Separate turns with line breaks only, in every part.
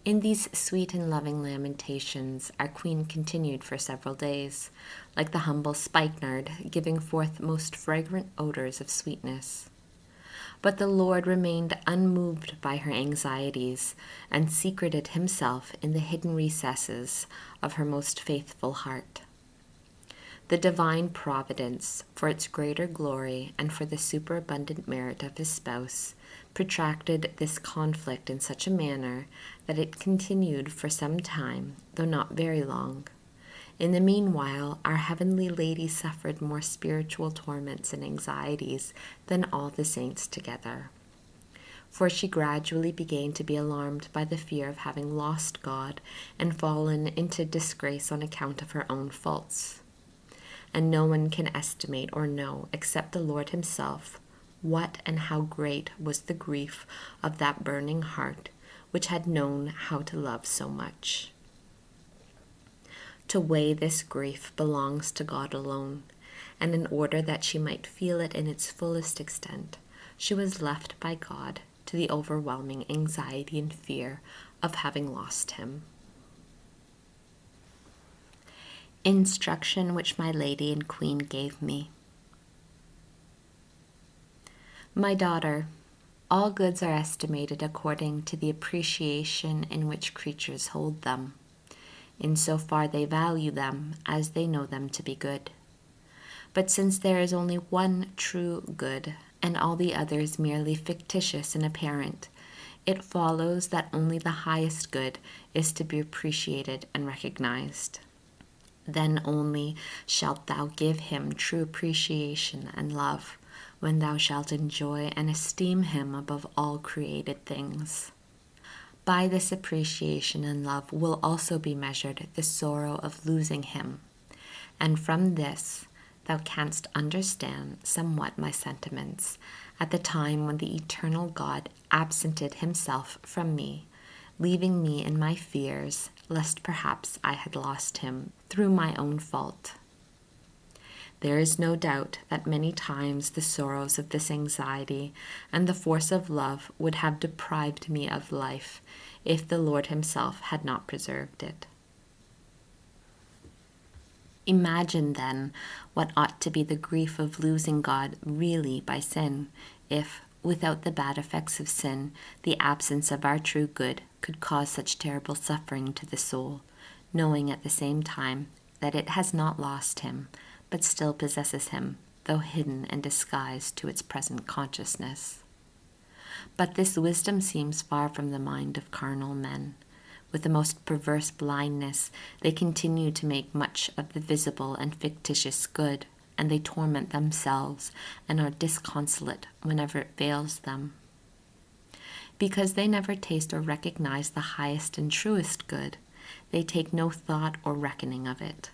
In these sweet and loving lamentations, our queen continued for several days, like the humble spikenard, giving forth most fragrant odors of sweetness. But the Lord remained unmoved by her anxieties, and secreted himself in the hidden recesses of her most faithful heart. The divine providence, for its greater glory and for the superabundant merit of his spouse, protracted this conflict in such a manner that it continued for some time, though not very long. In the meanwhile, our heavenly Lady suffered more spiritual torments and anxieties than all the saints together. For she gradually began to be alarmed by the fear of having lost God and fallen into disgrace on account of her own faults. And no one can estimate or know, except the Lord himself, what and how great was the grief of that burning heart, which had known how to love so much. To weigh this grief belongs to God alone, and in order that she might feel it in its fullest extent, she was left by God to the overwhelming anxiety and fear of having lost him. Instruction which my Lady and Queen gave me. My daughter, all goods are estimated according to the appreciation in which creatures hold them, in so far they value them as they know them to be good. But since there is only one true good, and all the others merely fictitious and apparent, it follows that only the highest good is to be appreciated and recognized. Then only shalt thou give him true appreciation and love, when thou shalt enjoy and esteem him above all created things. By this appreciation and love will also be measured the sorrow of losing him, and from this thou canst understand somewhat my sentiments at the time when the eternal God absented himself from me, leaving me in my fears, lest perhaps I had lost him through my own fault. There is no doubt that many times the sorrows of this anxiety and the force of love would have deprived me of life if the Lord himself had not preserved it. Imagine, then, what ought to be the grief of losing God really by sin, if, without the bad effects of sin, the absence of our true good could cause such terrible suffering to the soul, knowing at the same time that it has not lost him, but still possesses him, though hidden and disguised to its present consciousness. But this wisdom seems far from the mind of carnal men. With the most perverse blindness, they continue to make much of the visible and fictitious good, and they torment themselves and are disconsolate whenever it fails them. Because they never taste or recognize the highest and truest good, they take no thought or reckoning of it.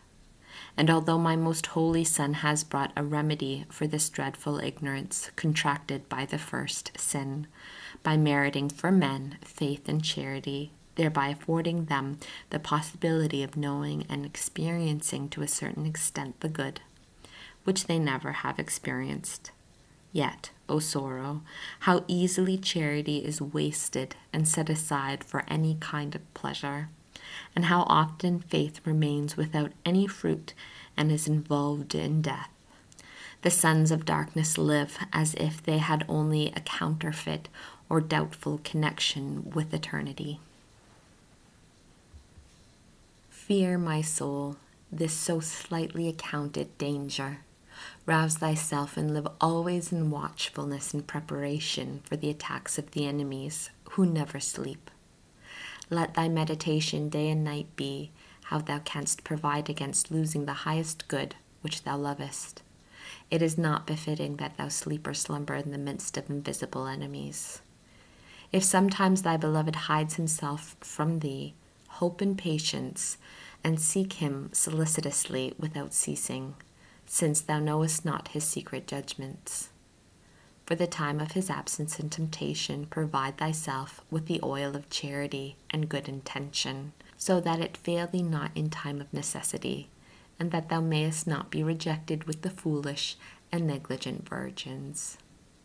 And although my most holy Son has brought a remedy for this dreadful ignorance contracted by the first sin, by meriting for men faith and charity, thereby affording them the possibility of knowing and experiencing to a certain extent the good, which they never have experienced. Yet, O sorrow, how easily charity is wasted and set aside for any kind of pleasure, and how often faith remains without any fruit and is involved in death. The sons of darkness live as if they had only a counterfeit or doubtful connection with eternity. Fear, my soul, this so slightly accounted danger. Rouse thyself and live always in watchfulness and preparation for the attacks of the enemies, who never sleep. Let thy meditation day and night be how thou canst provide against losing the highest good which thou lovest. It is not befitting that thou sleep or slumber in the midst of invisible enemies. If sometimes thy beloved hides himself from thee, hope in patience, and seek him solicitously without ceasing, since thou knowest not his secret judgments. For the time of his absence and temptation, provide thyself with the oil of charity and good intention, so that it fail thee not in time of necessity, and that thou mayest not be rejected with the foolish and negligent virgins.